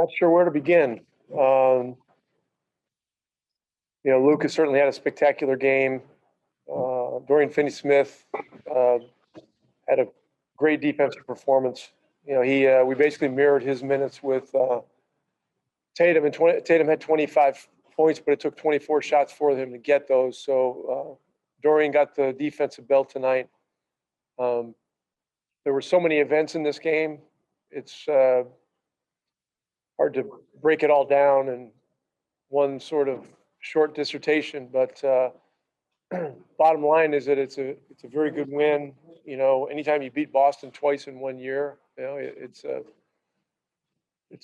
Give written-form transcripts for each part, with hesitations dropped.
Not sure where to begin. Luka certainly had a spectacular game. Dorian Finney-Smith had a great defensive performance. We basically mirrored his minutes with Tatum, and Tatum had 25 points, but it took 24 shots for him to get those. So Dorian got the defensive belt tonight. There were so many events in this game. It's hard to break it all down in one sort of short dissertation, but bottom line is that it's a very good win. Anytime you beat Boston twice in 1 year, it's a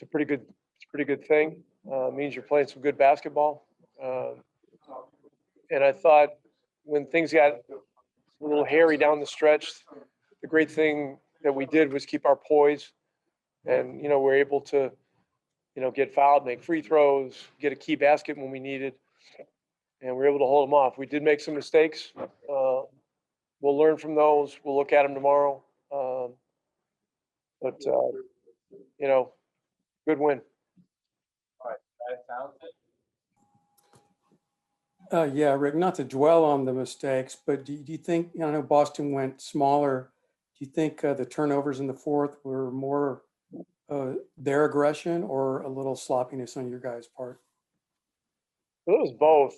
pretty good thing. Means you're playing some good basketball. And I thought when things got a little hairy down the stretch, the great thing that we did was keep our poise, and we're able to get fouled, make free throws, get a key basket when we needed, and we're able to hold them off. We did make some mistakes. We'll learn from those. We'll look at them tomorrow. But good win. Yeah, Rick, not to dwell on the mistakes, but do you think, I know Boston went smaller. Do you think the turnovers in the fourth were more their aggression or a little sloppiness on your guys' part? It was both.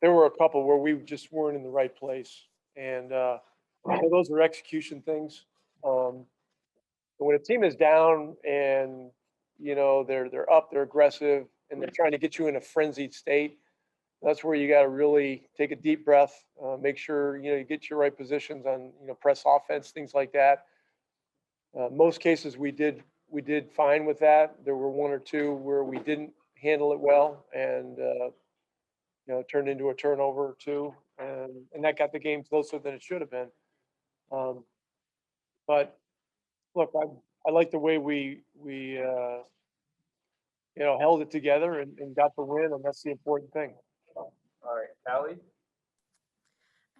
There were a couple where we just weren't in the right place. And those are execution things. When a team is down and, they're up, they're aggressive, and they're trying to get you in a frenzied state, that's where you got to really take a deep breath, make sure, you get your right positions on, press offense, things like that. Most cases we did fine with that. There were one or two where we didn't handle it well, and it turned into a turnover or two, and that got the game closer than it should have been. But look, I like the way we held it together and got the win, and that's the important thing. All right, Cauley?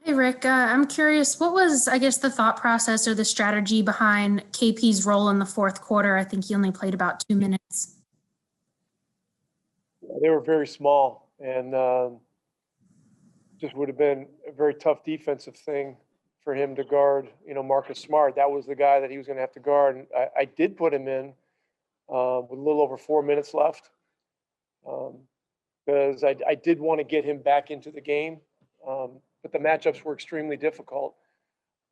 Hey, Rick, I'm curious, what was, I guess, the thought process or the strategy behind KP's role in the fourth quarter? I think he only played about 2 minutes. They were very small, and just would have been a very tough defensive thing for him to guard, Marcus Smart. That was the guy that he was going to have to guard. And I did put him in with a little over 4 minutes left because I did want to get him back into the game. But the matchups were extremely difficult.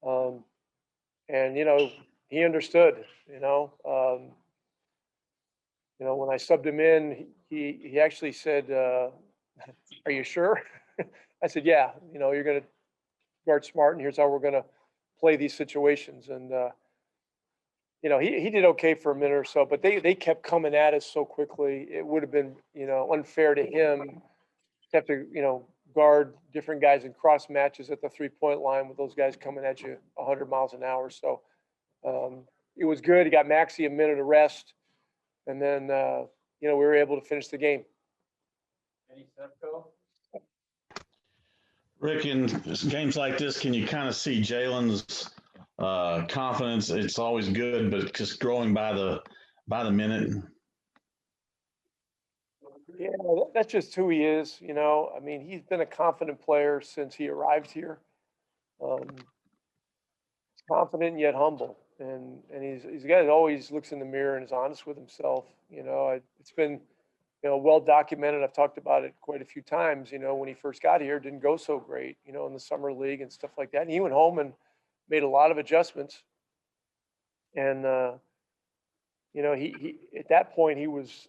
And, he understood, when I subbed him in, he actually said, are you sure? I said, yeah, you're going to guard Smart, and here's how we're going to play these situations. And, he did okay for a minute or so, but they kept coming at us so quickly. It would have been, unfair to him to have to, guard different guys in cross matches at the 3-point line with those guys coming at you 100 miles an hour. So it was good. He got Maxey a minute of rest, and then, we were able to finish the game. Any Stepco? Rick, in games like this, can you kind of see Jalen's confidence? It's always good, but just growing by the minute. Yeah, that's just who he is. I mean, he's been a confident player since he arrived here. Confident yet humble, and he's a guy that always looks in the mirror and is honest with himself. It's been well documented. I've talked about it quite a few times. When he first got here, it didn't go so great. In the summer league and stuff like that. And he went home and made a lot of adjustments. And he at that point he was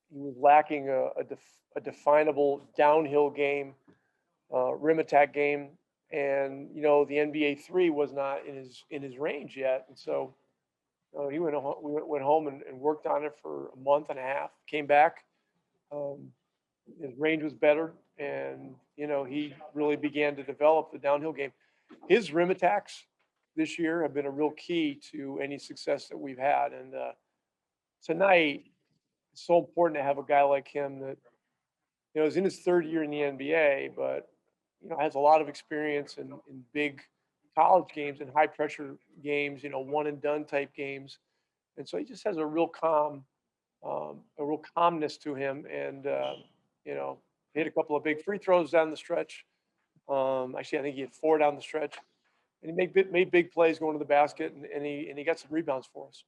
lacking a definable downhill game, rim attack game, and the NBA 3 was not in his range yet. And so we went home and worked on it for a month and a half. Came back. His range was better, and he really began to develop the downhill game. His rim attacks this year have been a real key to any success that we've had. And tonight, it's so important to have a guy like him that is in his third year in the NBA, but has a lot of experience in big college games and high pressure games, one and done type games. And so he just has a real calm a real calmness to him, and hit a couple of big free throws down the stretch. Actually, I think he had 4 down the stretch, and he made big plays going to the basket, and he got some rebounds for us.